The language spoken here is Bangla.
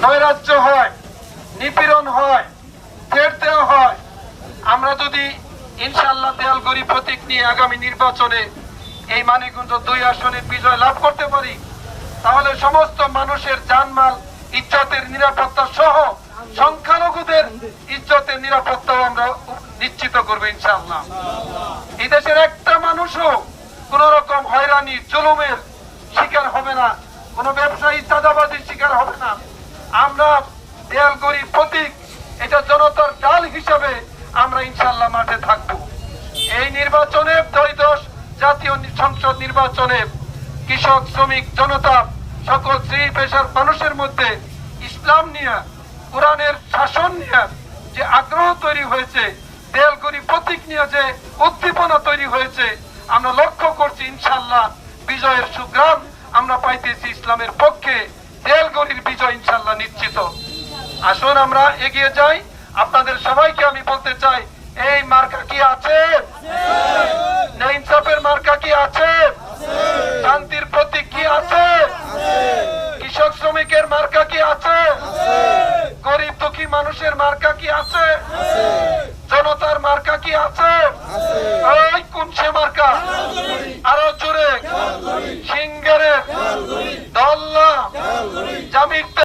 নৈরাজ্য হয়, নিপীড়ন হয়, থ্রেট দেওয়া হয়, আমরা যদি ইনশাআল্লাহ দেয়ালগড়ি প্রতীক নিয়ে আগামী নির্বাচনে এই মানিকগঞ্জ 2 আসনে বিজয় লাভ করতে পারি, তাহলে সমস্ত মানুষের জানমাল ইজ্জতের নিরাপত্তা সহ সংখ্যালঘুদের ইজ্জতের নিরাপত্তাও আমরা নিশ্চিত করবো ইনশাআল্লাহ। এই দেশের একটা মানুষও কোন রকম হয়রানি জুলুমের শিকার হবে না, কোন ব্যবসায়ী চাঁদাবাজির শিকার হবে না। আমরা দেয়ালগড়ি প্রতীক, এটা জনতার ঢাল হিসাবে আমরা ইনশাআল্লাহ মাঠে থাকবো। এই নির্বাচনে ত্রয়োদশ জাতীয় সংসদ নির্বাচনে কৃষক, শ্রমিক, জনতা, সকল শ্রেণী পেশার মানুষের মধ্যে ইসলাম নিয়ে, কোরআনের শাসন নিয়ে যে আগ্রহ তৈরি হয়েছে, দেয়ালগড়ি প্রতীক নিয়ে যে উদ্দীপনা তৈরি হয়েছে, আমরা লক্ষ্য করছি ইনশাআল্লাহ বিজয়ের সুগ্রাম আমরা পাইতেছি ইসলামের পক্ষে। দেয়ালগড়ির বিজয় ইনশাআল্লাহ নিশ্চিত। আসুন আমরা এগিয়ে যাই। আপনাদের সবাইকে আমি বলতে চাই, এই মার্কা কি আছে? ইনসাফের মার্কা কি আছে? শান্তির প্রতীক কি আছে? কৃষক শ্রমিকের মার্কা কি আছে? গরিব দুঃখী মানুষের মার্কা কি আছে? জনতার মার্কা কি আছে?